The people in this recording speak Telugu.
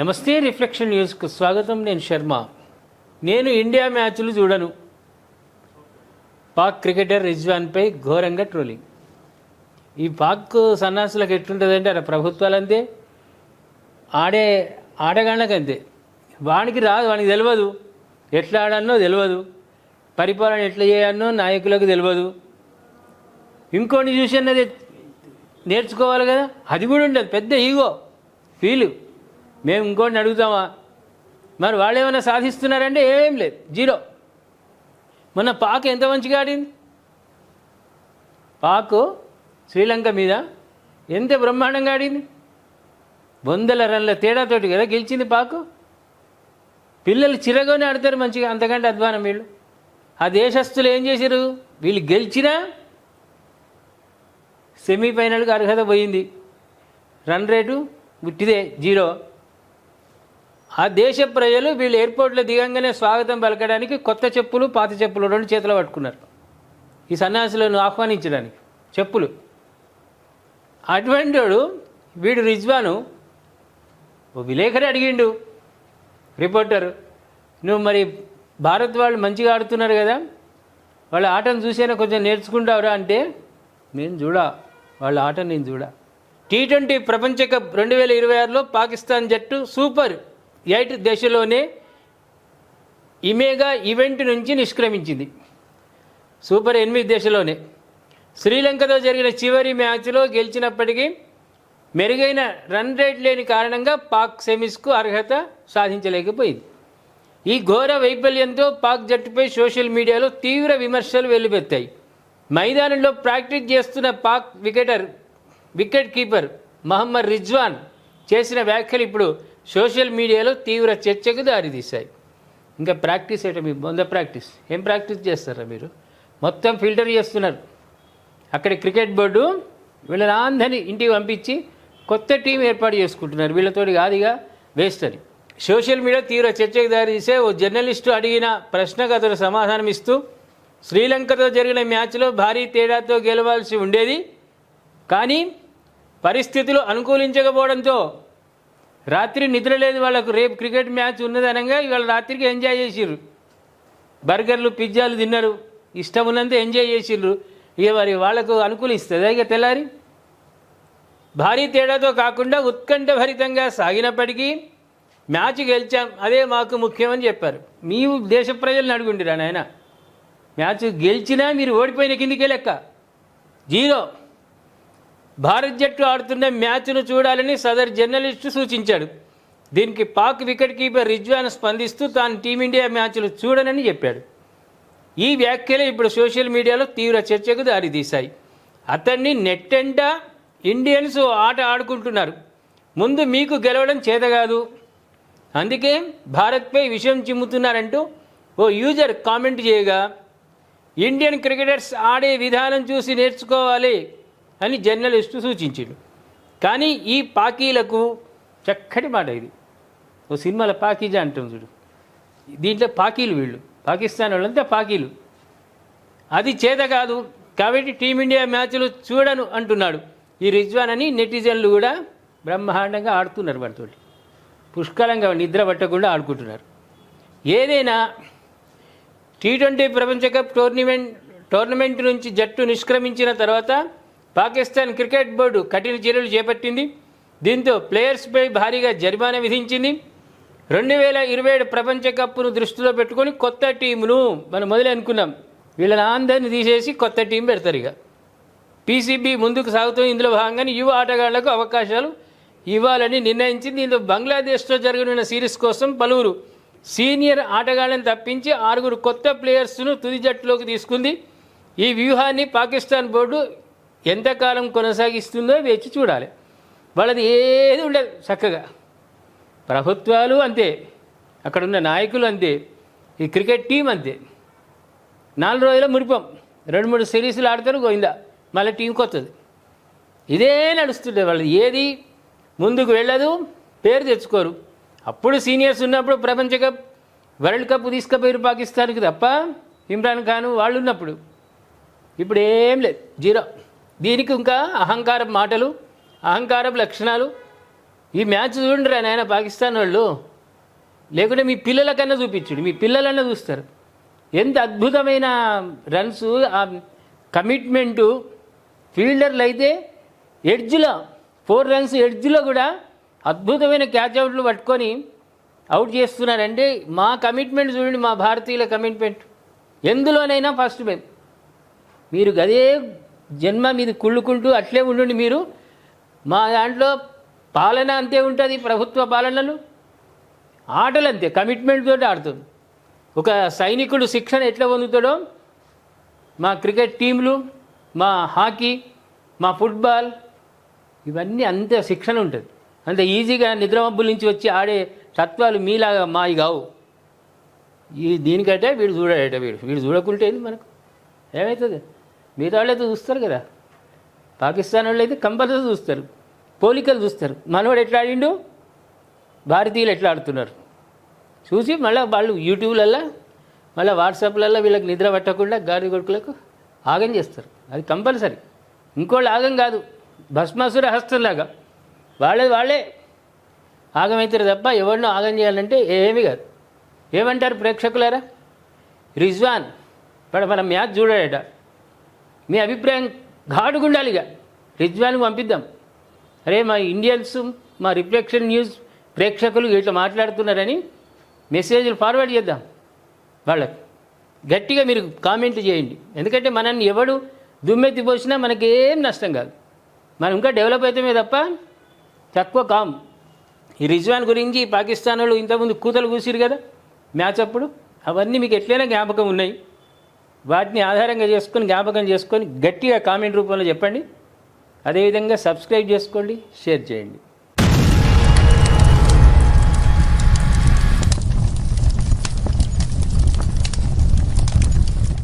నమస్తే రిఫ్లెక్షన్ న్యూస్కు స్వాగతం. నేను శర్మ. నేను ఇండియా మ్యాచ్లు చూడను. పాక్ క్రికెటర్ రిజ్వాన్పై ఘోరంగా ట్రోలింగ్. ఈ పాక్ సన్నాసులకు ఎట్లుంటుందంటే అలా ప్రభుత్వాలు అంతే, ఆడగాళ్ళకి అంతే. వానికి రాదు, వానికి తెలియదు ఎట్లా ఆడానో తెలియదు, పరిపాలన ఎట్లా చేయాలనో నాయకులకు తెలియదు. ఇంకోటి చూసి అన్నది నేర్చుకోవాలి కదా, అది కూడా ఉండదు. పెద్ద ఈగో ఫీలు. మేము ఇంకోటిని అడుగుతామా? మరి వాళ్ళు ఏమైనా సాధిస్తున్నారంటే ఏం లేదు, జీరో. మొన్న పాక్ ఎంత మంచిగా ఆడింది. పాక్ శ్రీలంక మీద ఎంత బ్రహ్మాండంగా ఆడింది. 100 రన్ల తేడాతోటి కదా గెలిచింది పాక్. పిల్లలు చిరగానే ఆడతారు మంచిగా, అంతకంటే అధ్వానం వీళ్ళు. ఆ దేశస్తులు ఏం చేశారు? వీళ్ళు గెలిచినా సెమీఫైనల్కి అర్హత పోయింది. రన్ రేటు గుట్టిదే, జీరో. ఆ దేశ ప్రజలు వీళ్ళు ఎయిర్పోర్ట్లో దిగంగానే స్వాగతం పలకడానికి కొత్త చెప్పులు, పాత చెప్పులు 2 చేతులు పట్టుకున్నారు ఈ సన్యాసులను ఆహ్వానించడానికి చెప్పులు. అటువంటి వీడు రిజ్వాను ఓ విలేకరి అడిగిండు, రిపోర్టర్, నువ్వు మరి భారత్ వాళ్ళు మంచిగా ఆడుతున్నారు కదా, వాళ్ళ ఆటను చూసైనా కొంచెం నేర్చుకుంటావురా అంటే, నేను చూడా వాళ్ళ ఆటను, నేను చూడా. T20 ప్రపంచ కప్ 2026లో పాకిస్తాన్ జట్టు సూపర్ 8 దశలోనే ఇమేగా ఈవెంట్ నుంచి నిష్క్రమించింది. సూపర్ 8 దశలోనే శ్రీలంకతో జరిగిన చివరి మ్యాచ్లో గెలిచినప్పటికీ మెరుగైన రన్ రేట్ లేని కారణంగా పాక్ సెమీస్కు అర్హత సాధించలేకపోయింది. ఈ ఘోర వైఫల్యంతో పాక్ జట్టుపై సోషల్ మీడియాలో తీవ్ర విమర్శలు వెల్లువెత్తాయి. మైదానంలో ప్రాక్టీస్ చేస్తున్న పాక్ వికెట్ కీపర్ మహమ్మద్ రిజ్వాన్ చేసిన వ్యాఖ్యలు ఇప్పుడు సోషల్ మీడియాలో తీవ్ర చర్చకు దారితీశాయి. ఇంకా ప్రాక్టీస్ ఏంటో, మీ బొంద ప్రాక్టీస్ ఏం ప్రాక్టీస్ చేస్తారా మీరు? మొత్తం ఫిల్టర్ చేస్తున్నారు. అక్కడ క్రికెట్ బోర్డు వీళ్ళని అందరినీ ఇంటికి పంపించి కొత్త టీం ఏర్పాటు చేసుకుంటున్నారు. వీళ్ళతోటి కాదుగా, వేస్ట్ అని సోషల్ మీడియా తీవ్ర చర్చకు దారితీసే ఓ జర్నలిస్టు అడిగిన ప్రశ్నకు అతను సమాధానం ఇస్తూ, శ్రీలంకతో జరిగిన మ్యాచ్లో భారీ తేడాతో గెలవాల్సి ఉండేది, కానీ పరిస్థితులు అనుకూలించకపోవడంతో రాత్రి నిద్ర లేదు వాళ్ళకు. రేపు క్రికెట్ మ్యాచ్ ఉన్నదనగా ఇవాళ రాత్రికి ఎంజాయ్ చేసిర్రు. బర్గర్లు, పిజ్జాలు తిన్నారు, ఇష్టం ఉన్నంత ఎంజాయ్ చేసిర్రు. ఇక మరి వాళ్ళకు అనుకూలిస్తుంది ఇక తెల్లారి. భారీ తేడాతో కాకుండా ఉత్కంఠభరితంగా సాగినప్పటికీ మ్యాచ్ గెలిచాం, అదే మాకు ముఖ్యమని చెప్పారు. మీరు దేశ ప్రజలను అడుగుండిరా నాయన, మ్యాచ్ గెలిచినా మీరు ఓడిపోయిన కిందికే లెక్క, జీరో. భారత్ జట్టు ఆడుతున్న మ్యాచ్ను చూడాలని సదర్ జర్నలిస్టు సూచించాడు. దీనికి పాక్ వికెట్ కీపర్ రిజ్వాన్ స్పందిస్తూ తాను టీమిండియా మ్యాచ్లు చూడనని చెప్పాడు. ఈ వ్యాఖ్యలు ఇప్పుడు సోషల్ మీడియాలో తీవ్ర చర్చకు దారితీశాయి. అతన్ని నెట్టెంట ఇండియన్స్ ఆట ఆడుకుంటున్నారు, ముందు మీకు గెలవడం చేత కాదు, అందుకే భారత్పై విషయం చిమ్ముతున్నారంటూ ఓ యూజర్ కామెంట్ చేయగా, ఇండియన్ క్రికెటర్స్ ఆడే విధానం చూసి నేర్చుకోవాలి అని జర్నలిస్టు సూచించాడు. కానీ ఈ పాకీలకు చక్కటి మాట ఇది. ఓ సినిమాలో పాకీజా అంటాం చూడు, దీంట్లో పాకీలు వీళ్ళు, పాకిస్తాన్ వాళ్ళంతా పాకీలు. అది చేత కాదు కాబట్టి టీమిండియా మ్యాచ్లు చూడను అంటున్నాడు ఈ రిజ్వాన్ అని నెటిజన్లు కూడా బ్రహ్మాండంగా ఆడుతున్నారు. వాటితో పుష్కలంగా నిద్ర పట్టకుండా ఆడుకుంటున్నారు. ఏదైనా T20 ప్రపంచ కప్ టోర్నమెంట్ నుంచి జట్టు నిష్క్రమించిన తర్వాత పాకిస్తాన్ క్రికెట్ బోర్డు కఠిన చర్యలు చేపట్టింది. దీంతో ప్లేయర్స్పై భారీగా జరిమానా విధించింది. 2027 ప్రపంచ కప్ను దృష్టిలో పెట్టుకొని కొత్త టీమును మనం మొదలు అనుకున్నాం, వీళ్ళని అందరినీ తీసేసి కొత్త టీం పెడతారు. ఇక PCB ముందుకు సాగుతూ ఇందులో భాగంగానే యువ ఆటగాళ్లకు అవకాశాలు ఇవ్వాలని నిర్ణయించింది. దీంతో బంగ్లాదేశ్తో జరగనున్న సిరీస్ కోసం పలువురు సీనియర్ ఆటగాళ్లను తప్పించి 6 కొత్త ప్లేయర్స్ను తుది జట్టులోకి తీసుకుంది. ఈ వ్యూహాన్ని పాకిస్తాన్ బోర్డు ఎంతకాలం కొనసాగిస్తుందో వేచి చూడాలి. వాళ్ళది ఏది ఉండదు చక్కగా. ప్రభుత్వాలు అంతే, అక్కడున్న నాయకులు అంతే, ఈ క్రికెట్ టీం అంతే. 4 రోజుల మురిపం, 2-3 సిరీస్లు ఆడతారు, గోయిందా, మళ్ళీ టీం కొత్తది. ఇదే నడుస్తుండే వాళ్ళది. ఏది ముందుకు వెళ్ళదు, పేరు తెచ్చుకోరు. అప్పుడు సీనియర్స్ ఉన్నప్పుడు ప్రపంచ కప్, వరల్డ్ కప్ తీసుకుపోయారు పాకిస్తాన్కి తప్ప, ఇమ్రాన్ ఖాన్ వాళ్ళు ఉన్నప్పుడు. ఇప్పుడు ఏం లేదు, జీరో. దీనికి ఇంకా అహంకారపు మాటలు, అహంకారపు లక్షణాలు, ఈ మ్యాచ్ చూడండిరా నాయన పాకిస్తాన్ వాళ్ళు, లేకుంటే మీ పిల్లలకన్నా చూపించుడు, మీ పిల్లలన్నా చూస్తారు. ఎంత అద్భుతమైన రన్స్, ఆ కమిట్మెంటు. ఫీల్డర్లు అయితే ఎడ్జ్లో 4 రన్స్ ఎడ్జ్లో కూడా అద్భుతమైన క్యాచ్ అవుట్లు పట్టుకొని అవుట్ చేస్తున్నారంటే మా కమిట్మెంట్ చూడండి, మా భారతీయుల కమిట్మెంట్. ఎందులోనైనా ఫస్ట్ మేము. మీరు గదే జన్మ మీది కుళ్ళుకుంటూ అట్లే ఉండండి మీరు. మా దాంట్లో పాలన అంతే ఉంటుంది, ప్రభుత్వ పాలనలు. ఆటలు అంతే, కమిట్మెంట్ తోటి ఆడుతుంది. ఒక సైనికుడు శిక్షణ ఎట్లా పొందుతాడో మా క్రికెట్ టీంలు, మా హాకీ, మా ఫుట్బాల్, ఇవన్నీ అంతే శిక్షణ ఉంటుంది. అంత ఈజీగా నిద్రమబ్బుల నుంచి వచ్చి ఆడే తత్వాలు మీలాగా మావి కావు. దీనికంటే వీడు చూడాడట, వీడు చూడకుంటే మనకు ఏమవుతుంది? మిగతా వాళ్ళు అయితే చూస్తారు కదా, పాకిస్తాన్ వాళ్ళు అయితే కంపల్సరీ చూస్తారు, పోలికలు చూస్తారు. మనవాడు ఎట్లా ఆడిండు, భారతీయులు ఎట్లా ఆడుతున్నారు చూసి మళ్ళీ వాళ్ళు యూట్యూబ్లల్లో మళ్ళీ వాట్సాప్లలో వీళ్ళకి నిద్ర పట్టకుండా గాడి కొడుకులకు ఆగం చేస్తారు. అది కంపల్సరీ. ఇంకోళ్ళు ఆగం కాదు, భస్మాసుర హస్తంలాగా వాళ్ళే ఆగమవుతారు తప్ప ఎవరినో ఆగం చేయాలంటే ఏమీ కాదు. ఏమంటారు ప్రేక్షకులారా? రిజ్వాన్ మన మ్యాచ్ చూడాడట, మీ అభిప్రాయం ఘాటుగా ఉండాలిగా. రిజ్వాన్కి పంపిద్దాం, అరే మా ఇండియన్స్, మా రిఫ్లెక్షన్ న్యూస్ ప్రేక్షకులు ఇట్లా మాట్లాడుతున్నారని మెసేజ్లు ఫార్వర్డ్ చేద్దాం వాళ్ళకి. గట్టిగా మీరు కామెంట్లు చేయండి. ఎందుకంటే మనల్ని ఎవడు దుమ్మెత్తి పోసినా మనకేం నష్టం కాదు, మనం ఇంకా డెవలప్ అవుతామే తప్ప తక్కువ కాము. ఈ రిజ్వాన్ గురించి పాకిస్తాన్ వాళ్ళు ఇంతకుముందు కూతలు కూసిరు కదా మ్యాచ్ అప్పుడు, అవన్నీ మీకు ఎట్లయినా జ్ఞాపకం ఉన్నాయి. వాటిని ఆధారంగా చేసుకొని జ్ఞాపకం చేసుకొని గట్టిగా కామెంట్ రూపంలో చెప్పండి. అదేవిధంగా సబ్స్క్రైబ్ చేసుకోండి, షేర్ చేయండి.